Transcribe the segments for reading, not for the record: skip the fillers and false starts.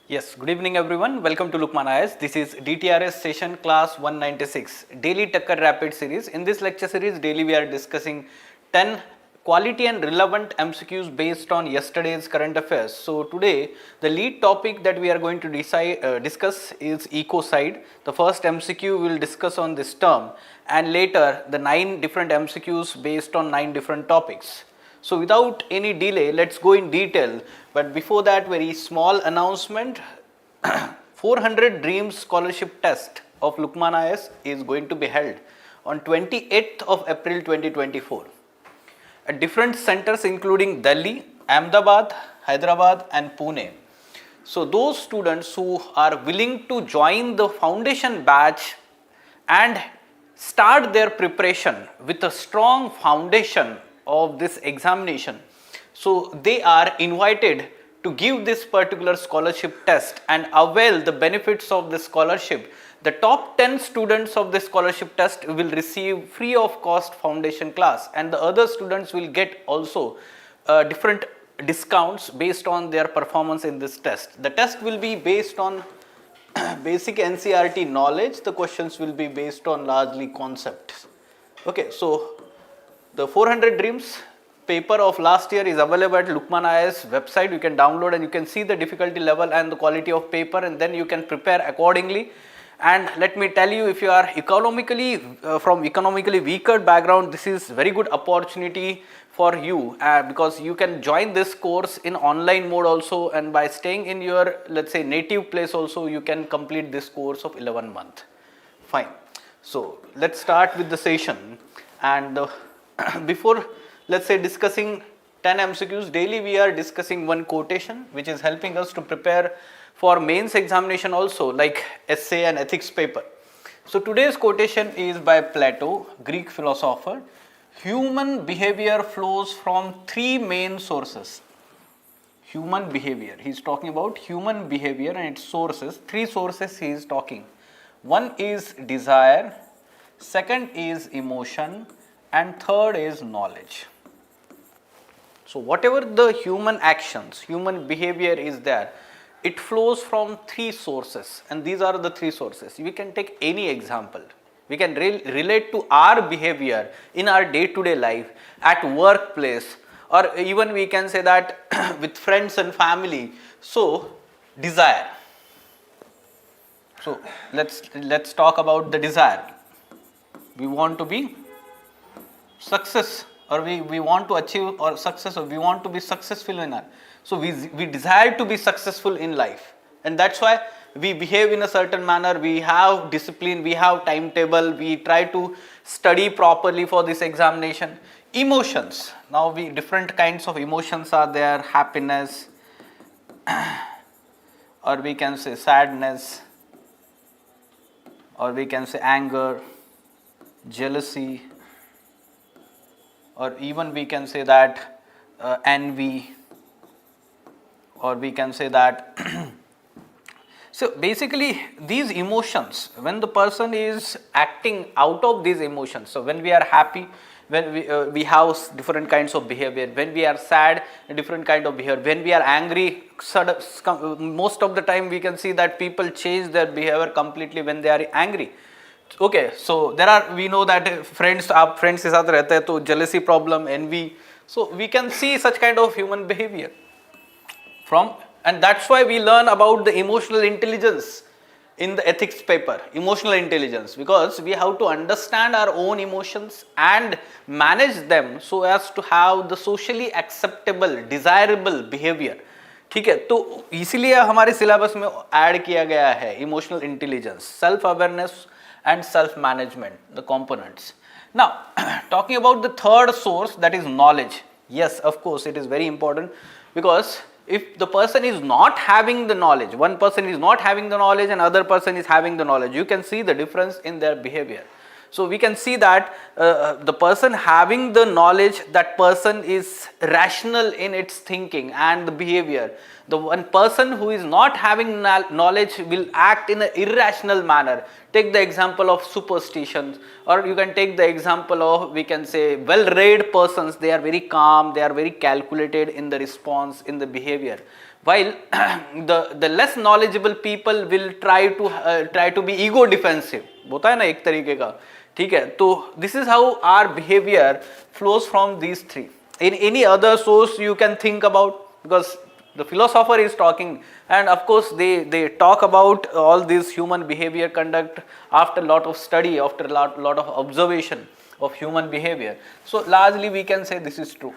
Yes, good evening everyone. Welcome to Lukmaan IAS. This is DTRS session class 196, daily Takkar Rapid Series. In this lecture series, daily we are discussing 10 quality and relevant MCQs based on yesterday's current affairs. So today, the lead topic that we are going to discuss is Ecocide. The first MCQ we will discuss on this term, and later the 9 different MCQs based on 9 different topics. So without any delay, let's go in detail. But before that, very small announcement. 400 Dreams Scholarship Test of Lukmaan IAS is going to be held on 28th of April 2024 at different centers including Delhi, Ahmedabad, Hyderabad and Pune. So those students who are willing to join the foundation batch and start their preparation with a strong foundation of this examination, so they are invited to give this particular scholarship test and avail the benefits of this scholarship. The top 10 students of this scholarship test will receive free of cost foundation class, and the other students will get also different discounts based on their performance in this test. The test will be based on basic NCERT knowledge. The questions will be based on largely concepts. Okay, so the 400 Dreams paper of last year is available at Lukmaan IAS website. You can download and you can see the difficulty level and the quality of paper, and then you can prepare accordingly. And let me tell you, if you are from economically weaker background, this is very good opportunity for you because you can join this course in online mode also, and by staying in your, let's say, native place also, you can complete this course of 11 months. Fine. So let's start with the session. And before, let's say, discussing 10 MCQs, daily we are discussing one quotation which is helping us to prepare for mains examination also, like essay and ethics paper. So today's quotation is by Plato, Greek philosopher. Human behavior flows from 3 main sources. Human behavior, he is talking about human behavior and its sources. 3 sources he is talking. One is desire, second is emotion, and third is knowledge. So whatever the human actions, human behavior is there, it flows from 3 sources, and these are the 3 sources. We can take any example. We can relate to our behavior in our day-to-day life, at workplace, or even we can say that with friends and family. So desire. So let's talk about the desire. We want to be success, or we want to achieve or success, or we want to be successful in our, so we desire to be successful in life, and that's why we behave in a certain manner. We have discipline, we have timetable, we try to study properly for this examination. Emotions, now different kinds of emotions are there: happiness, or we can say sadness, or we can say anger, jealousy, or even we can say that envy, or we can say that so basically these emotions, when the person is acting out of these emotions, so when we are happy, when we have different kinds of behavior, when we are sad, a different kind of behavior, when we are angry, most of the time we can see that people change their behavior completely when they are angry. Okay, so we know that friends के साथ रहते हैं तो jealousy problem, envy, so we can see such kind of human behavior and that's why we learn about the emotional intelligence in the ethics paper, emotional intelligence, because we have to understand our own emotions and manage them so as to have the socially acceptable, desirable behavior. ठीक है, तो इसीलिए हमारे syllabus में add किया गया है emotional intelligence, self awareness and self-management, the components. Now, talking about the third source, that is knowledge. Yes, of course, it is very important, because if the person is not having the knowledge, one person is not having the knowledge and other person is having the knowledge, you can see the difference in their behavior. So we can see that the person having the knowledge, that person is rational in its thinking and the behavior. The one person who is not having knowledge will act in an irrational manner. Take the example of superstitions, or you can take the example of, we can say, well-read persons. They are very calm, they are very calculated in the response, in the behavior. while the less knowledgeable people will try to be ego defensive, होता है ना एक तरीके का, ठीक है. तो this is how our behavior flows from these three. In any other source you can think about, because the philosopher is talking, and of course they talk about all this human behavior conduct after lot of study, after lot of observation of human behavior. So largely we can say this is true.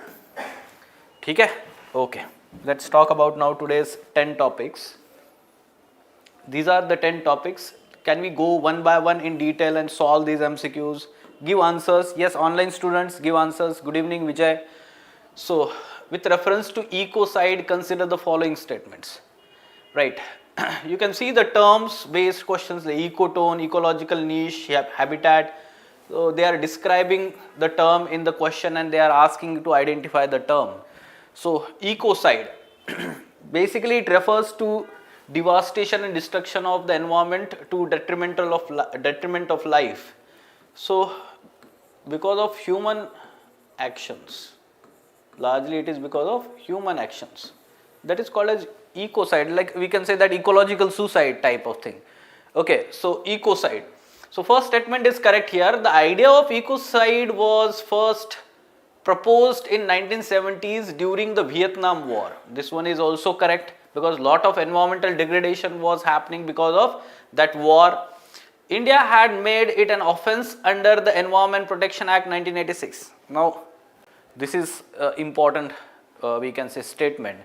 ठीक है, okay. Let's talk about now today's 10 topics. These are the 10 topics. Can we go one by one in detail and solve these MCQs? Give answers. Yes, online students, give answers. Good evening, Vijay. So, with reference to Ecocide, consider the following statements. Right. You can see the terms based questions, the ecotone, ecological niche, habitat. So, they are describing the term in the question and they are asking you to identify the term. So, ecocide, basically it refers to devastation and destruction of the environment to detriment of life. So, because of human actions, largely it is because of human actions. That is called as ecocide, like we can say that ecological suicide type of thing. Okay, so ecocide. So, first statement is correct here. The idea of ecocide was first proposed in 1970s during the Vietnam War. This one is also correct because lot of environmental degradation was happening because of that war. India had made it an offense under the Environment Protection Act 1986. Now this is important we can say statement,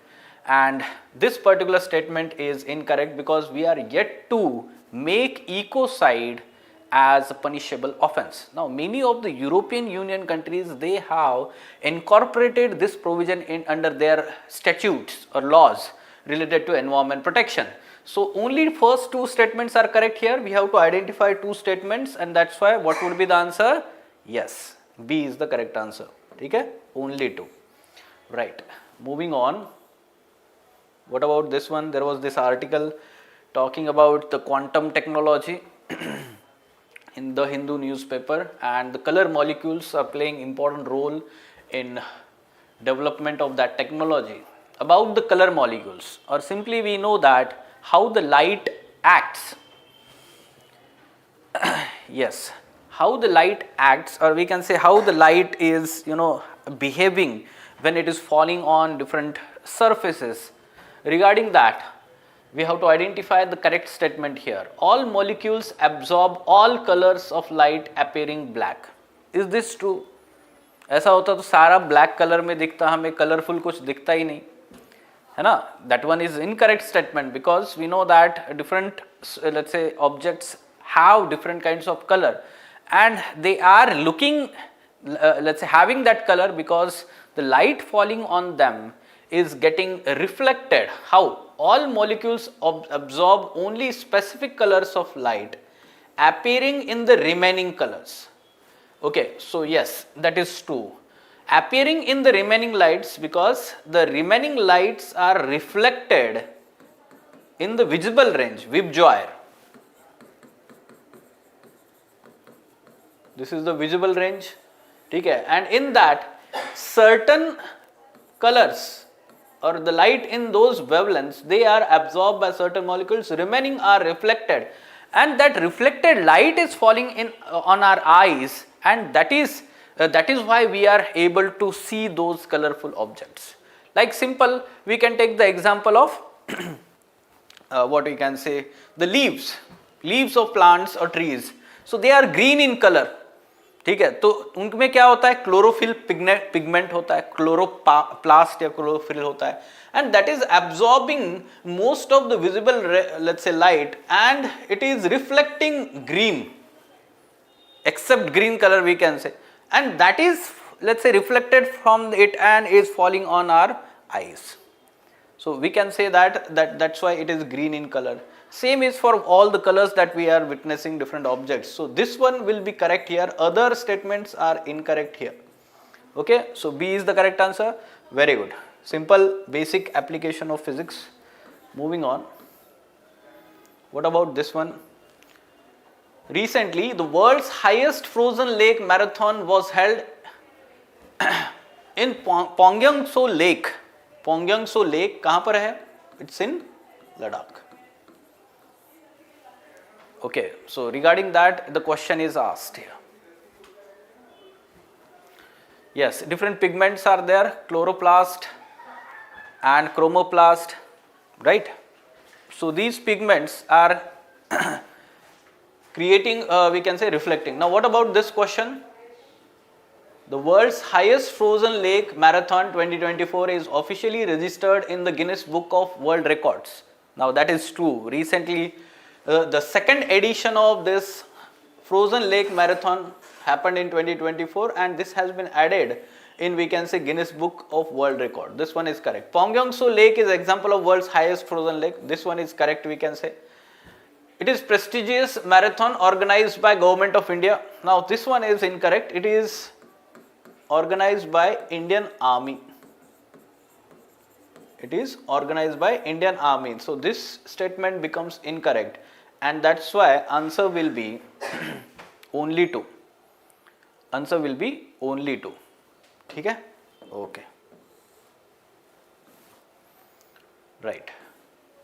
and this particular statement is incorrect because we are yet to make ecocide as a punishable offense. Now many of the European Union countries, they have incorporated this provision in under their statutes or laws related to environment protection. So only first two statements are correct here. We have to identify two statements, and that's why what would be the answer? Yes, B is the correct answer. Okay, only two. Right, moving on. What about this one? There was this article talking about the quantum technology in the Hindu newspaper, and the color molecules are playing important role in development of that technology. About the color molecules, or simply we know that how the light acts. Yes, how the light acts, or we can say how the light is behaving when it is falling on different surfaces. Regarding that, we have to identify the correct statement here. All molecules absorb all colors of light appearing black. Is this true? ऐसा होता तो सारा black color में दिखता, हमें colorful कुछ दिखता ही नहीं, है ना? That one is incorrect statement because we know that different let's say objects have different kinds of color and they are looking let's say having that color because the light falling on them is getting reflected. How? All molecules absorb only specific colors of light appearing in the remaining colors. Okay, so yes, that is true. Appearing in the remaining lights because the remaining lights are reflected in the visible range, VIBGYOR. This is the visible range, okay, and in that certain colors or the light in those wavelengths, they are absorbed by certain molecules, remaining are reflected, and that reflected light is falling in on our eyes, and that is why we are able to see those colorful objects. Like simple, we can take the example of what we can say, the leaves of plants or trees. So they are green in color. ठीक है, तो उनमें क्या होता है, chlorophyll pigment होता है, chloroplast या क्लोरोफिल होता है, and that is absorbing most of the visible let's say light and it is reflecting green, except green color we can say, and that is let's say reflected from it and is falling on our eyes. So we can say that's why it is green in color. Same is for all the colors that we are witnessing different objects. So this one will be correct here. Other statements are incorrect here. Okay, so B is the correct answer. Very good. Simple basic application of physics. Moving on. What about this one? Recently, the world's highest frozen lake marathon was held in Pyeongseong Lake. Pyeongseong Lake कहाँ पर है? It's in Ladakh. Okay, so regarding that, the question is asked here. Yes, different pigments are there, chloroplast and chromoplast, right? So these pigments are creating, we can say, reflecting. Now what about this question? The world's highest frozen lake marathon 2024 is officially registered in the Guinness Book of World Records. Now that is true. Recently, the second edition of this frozen lake marathon happened in 2024, and this has been added in, we can say, Guinness Book of World Record. This one is correct. Pyeongyeongso Lake is example of world's highest frozen lake. This one is correct, we can say. It is prestigious marathon organized by Government of India. Now this one is incorrect. It is organized by Indian Army. It is organized by Indian Army. So this statement becomes incorrect, and that's why answer will be only 2. Answer will be only 2. ठीक है? Okay. Right.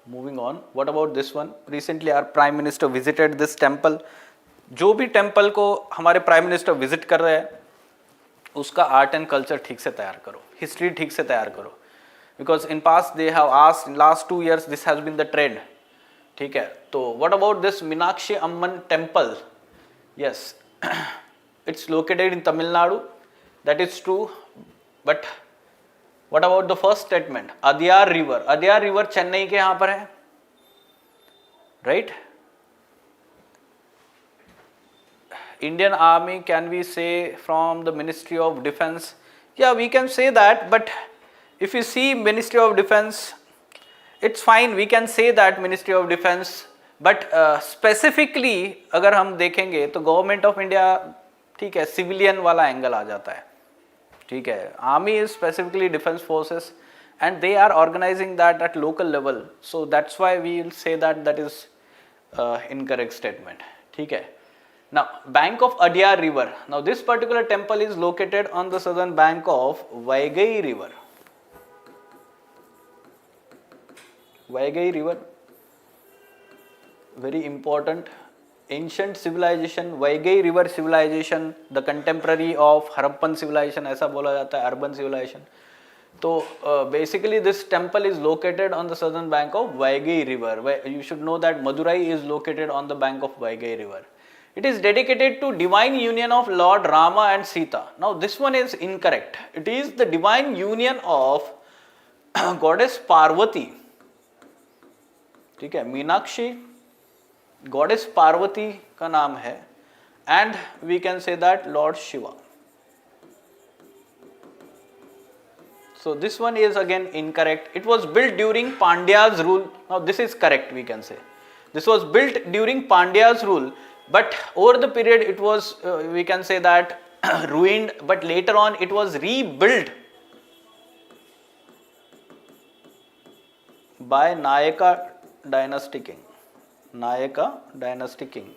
Moving on. What about this one? Recently our Prime Minister visited this temple. जो भी temple को हमारे prime minister visit कर रहे हैं, उसका आर्ट एंड कल्चर ठीक से तैयार करो, हिस्ट्री ठीक से तैयार करो, because in past they have asked in last 2 years this has been the trend. ठीक है, तो what about this Meenakshi Amman temple? Yes, it's located in Tamil Nadu, that is true, but what about the first statement? Adyar river. Adyar river Chennai के यहाँ पर है, right? Indian Army, can we say from the Ministry of Defense? Yeah, we can say that, but if you see Ministry of Defense, it's fine, we can say that Ministry of Defense, but specifically अगर हम देखेंगे तो Government of India, ठीक है, civilian वाला angle आ जाता है. ठीक है, Army is specifically defense forces and they are organizing that at local level, so that's why we will say that that is incorrect statement. ठीक है. Now, bank of Adyar river. Now, this particular temple is located on the southern bank of Vaigai river. Vaigai river, very important. Ancient civilization, Vaigai river civilization, the contemporary of Harappan civilization, ऐसा बोला जाता है, urban civilization. So, basically this temple is located on the southern bank of Vaigai river. You should know that Madurai is located on the bank of Vaigai river. It is dedicated to divine union of Lord Rama and Sita. Now this one is incorrect. It is the divine union of goddess Parvati. ठीक है, Meenakshi goddess Parvati का नाम है, and we can say that Lord Shiva. So this one is again incorrect. It was built during Pandya's rule. Now this is correct, we can say. This was built during Pandya's rule, but over the period it was, we can say that ruined, but later on it was rebuilt by Nayaka dynasty king. Nayaka dynasty king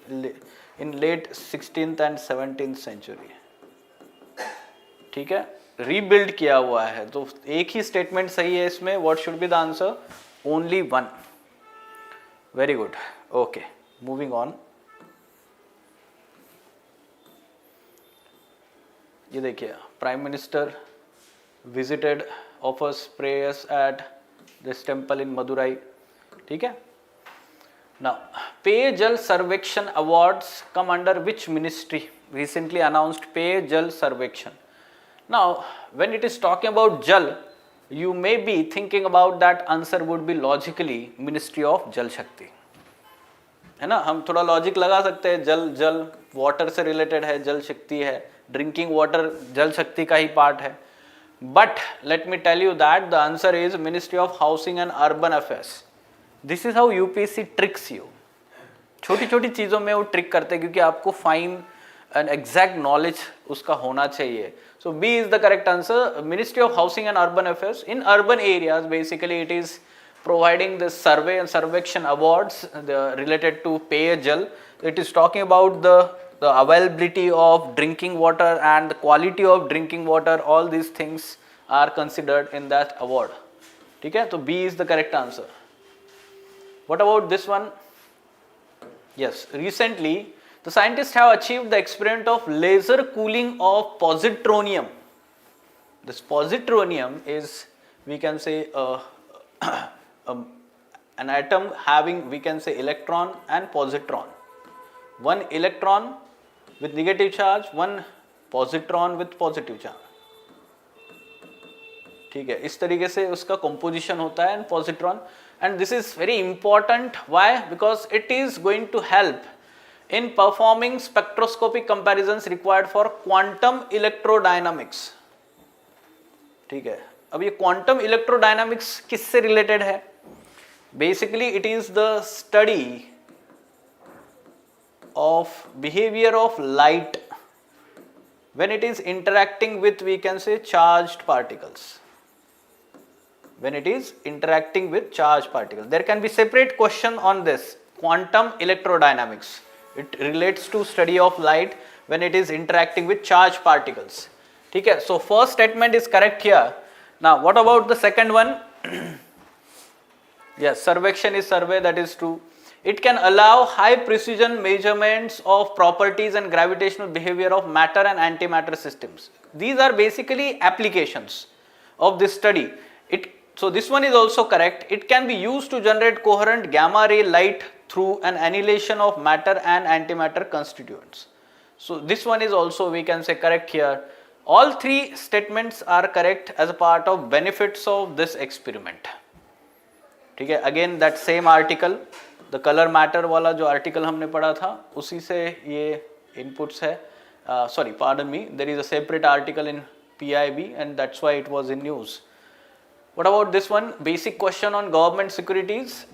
in late 16th and 17th century. ठीक है, rebuild किया हुआ है. तो एक ही statement सही है इसमें. What should be the answer? Only one. Very good. Okay, moving on. ये देखिए, prime minister visited, offers prayers at this temple in Madurai. ठीक है. नाउ, पेयजल सर्वेक्षण awards come under which ministry? Recently announced पेयजल सर्वेक्षण. Now when it is talking about जल, you may be thinking about that answer would be logically Ministry of जल शक्ति, है ना? हम थोड़ा लॉजिक लगा सकते हैं, जल वाटर से रिलेटेड है, जल शक्ति है, ड्रिंकिंग वाटर जल शक्ति का ही पार्ट है. But let me tell you that the answer is ministry of housing and urban affairs. This is how UPSC tricks you. छोटी छोटी चीज़ों में वो ट्रिक करते हैं, क्योंकि आपको फाइन एंड एग्जैक्ट नॉलेज उसका होना चाहिए. So B is the correct answer, ministry of housing and urban affairs. In urban areas basically it is providing the survey and survection awards related to Peyajal. It is talking about the availability of drinking water and the quality of drinking water. All these things are considered in that award. ठीक है, तो B is the correct answer. What about this one? Yes, recently the scientists have achieved the experiment of laser cooling of positronium. This positronium is, we can say, an atom having, we can say, electron and positron. One electron with negative charge, one positron with positive charge. ठीक है, इस तरीके से उसका composition होता है, and positron, and this is very important. Why? Because it is going to help in performing spectroscopic comparisons required for quantum electrodynamics. ठीक है, अब ये क्वांटम इलेक्ट्रोडायनामिक्स किससे रिलेटेड है? Basically it is the study of behaviour of light when it is interacting with, we can say, charged particles. When it is interacting with charged particles, there can be separate question on this quantum electrodynamics. It relates to study of light when it is interacting with charged particles. ठीक है, so first statement is correct here. Now what about the second one? Yes, survection is survey, that is true. It can allow high precision measurements of properties and gravitational behavior of matter and antimatter systems. These are basically applications of this study. So this one is also correct. It can be used to generate coherent gamma ray light through an annihilation of matter and antimatter constituents. So this one is also, we can say, correct here. All three statements are correct as a part of benefits of this experiment. ठीक है, again that same article, the color matter वाला जो article हमने पढ़ा था, उसी से ये inputs है. Sorry, pardon me, there is a separate article in PIB and that's why it was in news. What about this one? Basic question on government securities.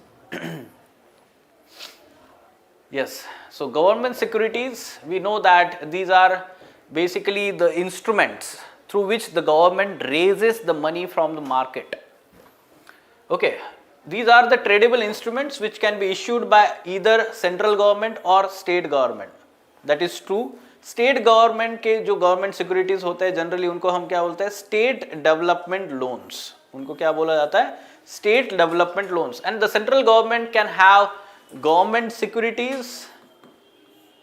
Yes, so government securities, we know that these are basically the instruments through which the government raises the money from the market. Okay, these are the tradable instruments which can be issued by either central government or state government. That is true. State government के जो government securities होते हैं generally उनको हम क्या बोलते हैं? State development loans. उनको क्या बोला जाता है? State development loans. And the central government can have government securities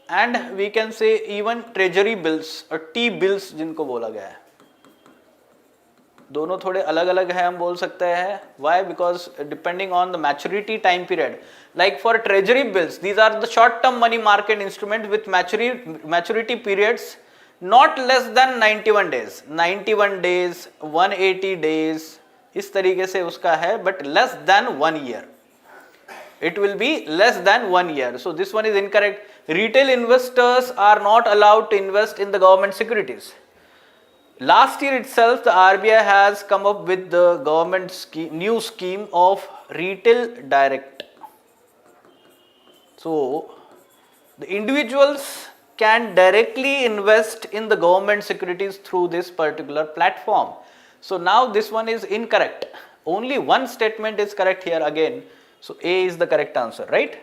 and we can say even treasury bills or T-bills जिनको बोला गया है. दोनों थोड़े अलग अलग है हम बोल सकते हैं. Why? Because depending on the maturity time period. Like for treasury bills, these are the short-term money market instruments with maturity periods not less than 91 days. 91 days, 180 days, इस तरीके से उसका है, but less than 1 year. It will be less than 1 year. So this one is incorrect. Retail investors are not allowed to invest in the government securities. Last year itself, the RBI has come up with the government new scheme of retail direct. So the individuals can directly invest in the government securities through this particular platform. So now this one is incorrect. Only one statement is correct here again. So A is the correct answer, right?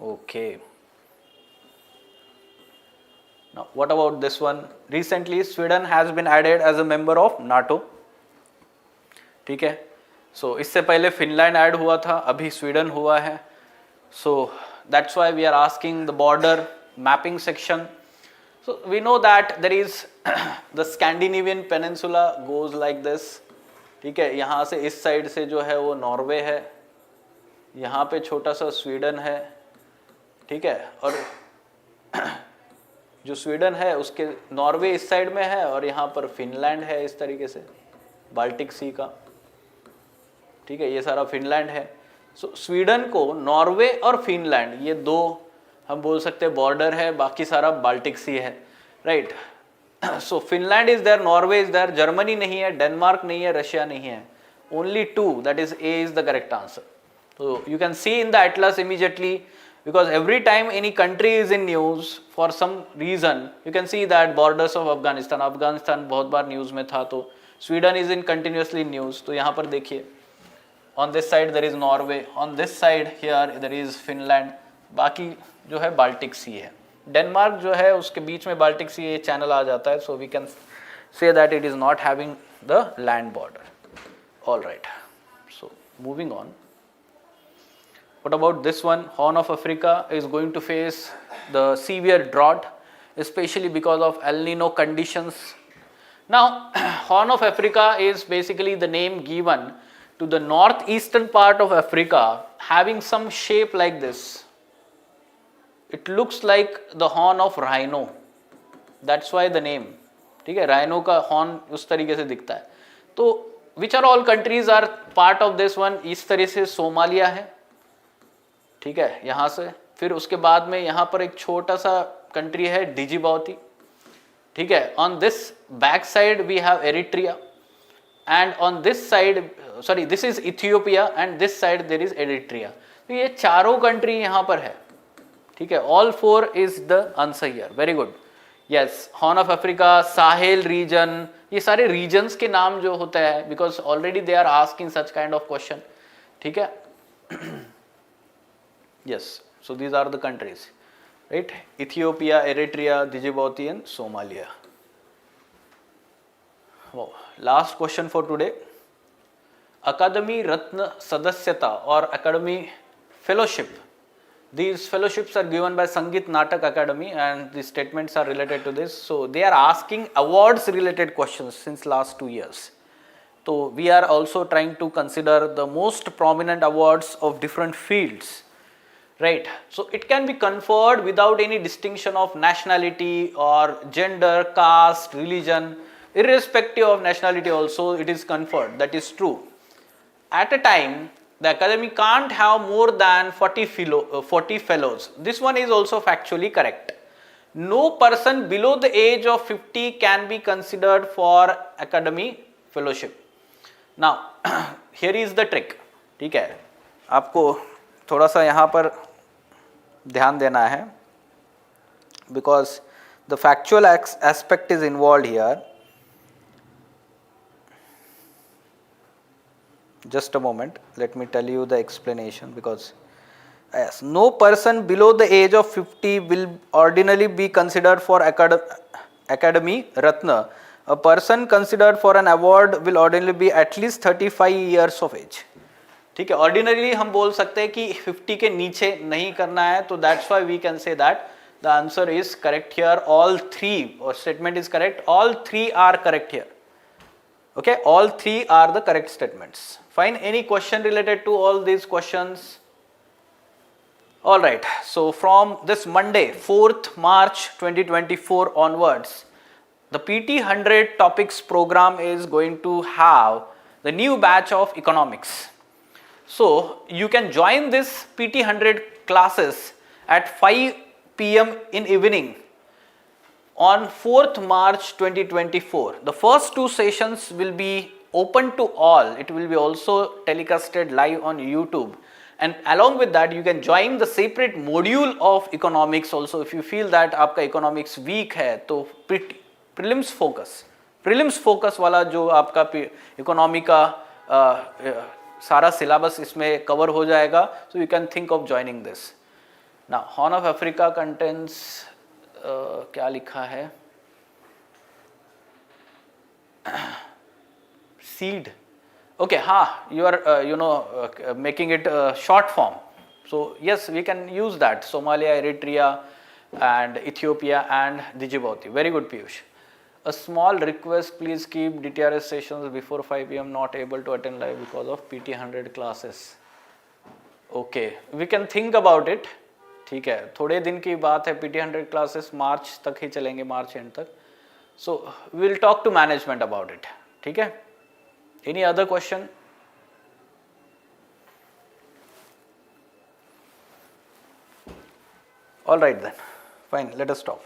Okay. Now what about this one? Recently Sweden has been added as a member of NATO. ठीक है. So इससे पहले Finland add हुआ था, अभी Sweden हुआ है. So that's why we are asking the border mapping section. So we know that there is the Scandinavian peninsula goes like this. ठीक है, यहाँ से इस साइड से जो है वो नॉर्वे है, यहाँ पे छोटा सा स्वीडन है. ठीक है, और जो स्वीडन है उसके नॉर्वे इस साइड में है और यहाँ पर फिनलैंड है इस तरीके से बाल्टिक सी का. ठीक है, ये सारा फिनलैंड है. सो स्वीडन को नॉर्वे और फिनलैंड ये दो हम बोल सकते हैं बॉर्डर है, बाकी सारा बाल्टिक सी है, right. So Finland is there, Norway is there, Germany नहीं है, डेनमार्क नहीं है, रशिया नहीं है. Only two, that is a is the correct answer. So you can see in the atlas immediately, because every time any country is in news for some reason, you can see that borders of Afghanistan, बहुत बार news में था, तो Sweden is in continuously news. तो यहाँ पर देखिए, on this side there is Norway, on this side here there is Finland, बाकी जो है Baltic Sea है. डेनमार्क जो है उसके बीच में Baltic Sea ये channel आ जाता है, so we can say that it is not having the land border. All right, so moving on. What about this one? Horn of Africa is going to face the severe drought, especially because of El Nino conditions. Now, Horn of Africa is basically the name given to the northeastern part of Africa, having some shape like this. It looks like the horn of rhino. That's why the name. ठीक है, rhino का horn उस तरीके से दिखता है. तो which are all countries are part of this one? इस तरह से सोमालिया है, ठीक है, यहाँ से. फिर उसके बाद में यहाँ पर एक छोटा सा कंट्री है डिजिबाउती, ठीक है. On this back side we have Eritrea, and on this side, sorry, this is Ethiopia, and this side there is Eritrea. तो ये चारों कंट्री यहाँ पर है, ठीक है. All four is the answer here. Very good. Yes, Horn of Africa, Sahel region, ये सारे regions के नाम जो होते हैं, because already they are asking such kind of question, ठीक है. Yes, so these are the countries, right? Ethiopia, Eritrea, Djibouti and Somalia. Wow. Last question for today. Academy Ratna Sadasyata or Academy Fellowship. These fellowships are given by Sangeet Natak Academy, and the statements are related to this. So they are asking awards related questions since last 2 years. So we are also trying to consider the most prominent awards of different fields, right? So it can be conferred without any distinction of nationality or gender, caste, religion. Irrespective of nationality also it is conferred. That is true. At a time, the academy can't have more than 40 fellows. This one is also factually correct. No person below the age of 50 can be considered for academy fellowship. Now, here is the trick. ठीक है, आपको थोड़ा सा यहाँ पर ध्यान देना है, because the factual aspect is involved here. Just a moment, let me tell you the explanation, because yes, no person below the age of 50 will ordinarily be considered for Academy Ratna. A person considered for an award will ordinarily be at least 35 years of age. ठीक है, ordinarily हम बोल सकते हैं कि 50 के नीचे नहीं करना है, तो that's why we can say that the answer is correct here. All three, or statement is correct. All three are correct here. Okay, all three are the correct statements. Fine. Any question related to all these questions? All right. So from this Monday, 4th March 2024 onwards, the PT 100 topics program is going to have the new batch of economics. So you can join this PT 100 classes at 5 p.m. in evening on 4th March 2024. The first 2 sessions will be open to all. It will be also telecasted live on YouTube, and along with that you can join the separate module of economics also. If you feel that आपका economics weak है, तो prelims focus वाला जो आपका economy का सारा syllabus इसमें cover हो जाएगा, so you can think of joining this. Now Horn of Africa contains क्या लिखा है, seed. Okay, you are making it short form. So yes, we can use that. Somalia, Eritrea and Ethiopia and Djibouti. Very good, Piyush. A small request, please keep DTRS sessions before 5 p.m. Not able to attend live because of PT 100 classes. Okay, we can think about it. ठीक है, थोड़े दिन की बात है. PT 100 classes मार्च तक ही चलेंगे, मार्च and तक. So we'll talk to management about it. ठीक है. Any other question? All right then. Fine. Let us stop.